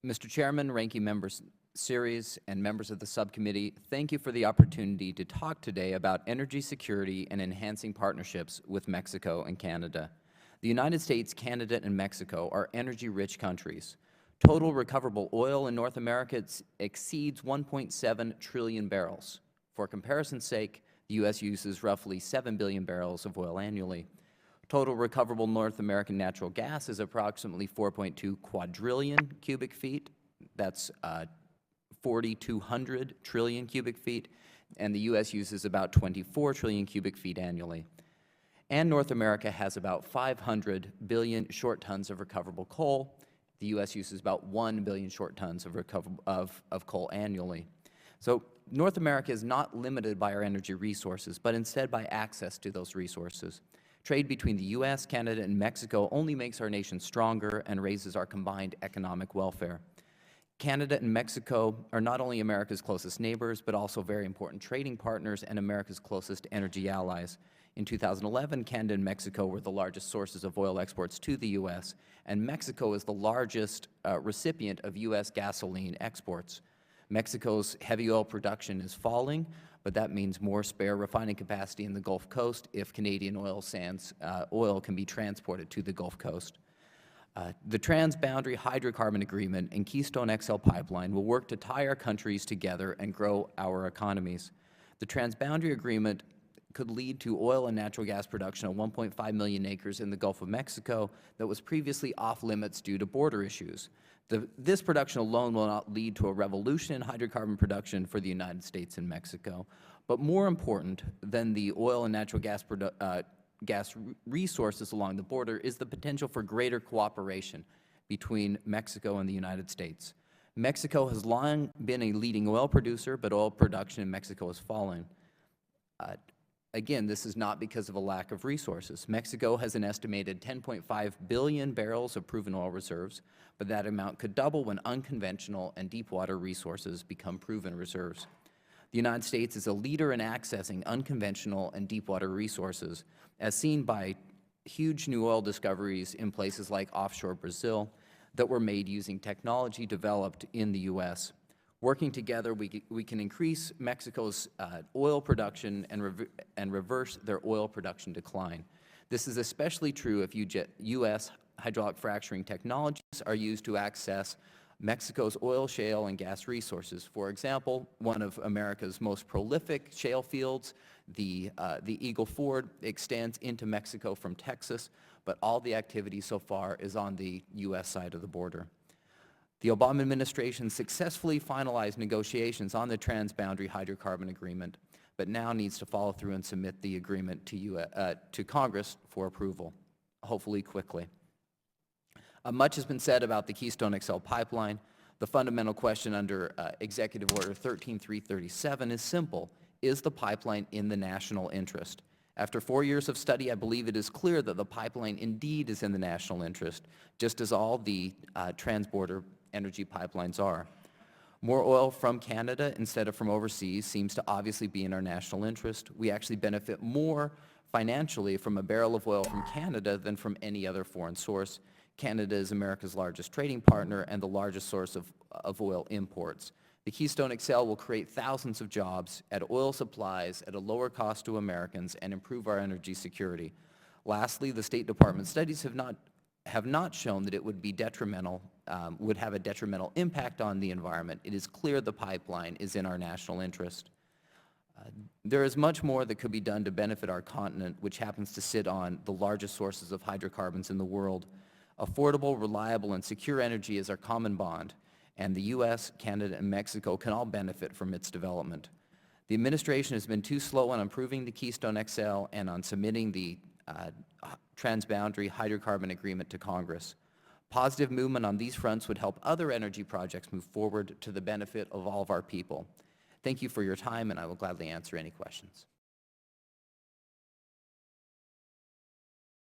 Mr. Chairman, Ranking Members Series, and members of the subcommittee, thank you for the opportunity to talk today about energy security and enhancing partnerships with Mexico and Canada. The United States, Canada, and Mexico are energy-rich countries. Total recoverable oil in North America exceeds 1.7 trillion barrels. For comparison's sake, the U.S. uses roughly 7 billion barrels of oil annually. Total recoverable North American natural gas is approximately 4.2 quadrillion cubic feet. That's 4,200 trillion cubic feet, and the U.S. uses about 24 trillion cubic feet annually. And North America has about 500 billion short tons of recoverable coal. The U.S. uses about 1 billion short tons of coal annually. So North America is not limited by our energy resources, but instead by access to those resources. Trade between the U.S., Canada, and Mexico only makes our nation stronger and raises our combined economic welfare. Canada and Mexico are not only America's closest neighbors, but also very important trading partners and America's closest energy allies. In 2011, Canada and Mexico were the largest sources of oil exports to the U.S., and Mexico is the largest recipient of U.S. gasoline exports. Mexico's heavy oil production is falling, but that means more spare refining capacity in the Gulf Coast if Canadian oil sands oil can be transported to the Gulf Coast. The Transboundary Hydrocarbon Agreement and Keystone XL Pipeline will work to tie our countries together and grow our economies. The Transboundary Agreement could lead to oil and natural gas production of 1.5 million acres in the Gulf of Mexico that was previously off limits due to border issues. This production alone will not lead to a revolution in hydrocarbon production for the United States and Mexico, but more important than the oil and natural gas resources along the border is the potential for greater cooperation between Mexico and the United States. Mexico has long been a leading oil producer, but oil production in Mexico has fallen. Again, this is not because of a lack of resources. Mexico has an estimated 10.5 billion barrels of proven oil reserves, but that amount could double when unconventional and deepwater resources become proven reserves. The United States is a leader in accessing unconventional and deepwater resources, as seen by huge new oil discoveries in places like offshore Brazil that were made using technology developed in the U.S. Working together, we can increase Mexico's oil production and reverse their oil production decline. This is especially true if U.S. hydraulic fracturing technologies are used to access Mexico's oil, shale, and gas resources. For example, one of America's most prolific shale fields, the Eagle Ford, extends into Mexico from Texas, but all the activity so far is on the U.S. side of the border. The Obama administration successfully finalized negotiations on the Transboundary Hydrocarbon Agreement, but now needs to follow through and submit the agreement to Congress for approval, hopefully quickly. Much has been said about the Keystone XL pipeline. The fundamental question under Executive Order 13337 is simple. Is the pipeline in the national interest? After 4 years of study, I believe it is clear that the pipeline indeed is in the national interest, just as all the transborder energy pipelines are. More oil from Canada instead of from overseas seems to obviously be in our national interest. We actually benefit more financially from a barrel of oil from Canada than from any other foreign source. Canada is America's largest trading partner and the largest source of oil imports. The Keystone XL will create thousands of jobs, add oil supplies at a lower cost to Americans, and improve our energy security. Lastly, the State Department studies have not shown that it would be detrimental, would have a detrimental impact on the environment. It is clear the pipeline is in our national interest. There is much more that could be done to benefit our continent, which happens to sit on the largest sources of hydrocarbons in the world. Affordable, reliable, and secure energy is our common bond, and the U.S., Canada, and Mexico can all benefit from its development. The administration has been too slow on improving the Keystone XL and on submitting the Transboundary Hydrocarbon Agreement to Congress. Positive movement on these fronts would help other energy projects move forward to the benefit of all of our people. Thank you for your time, and I will gladly answer any questions.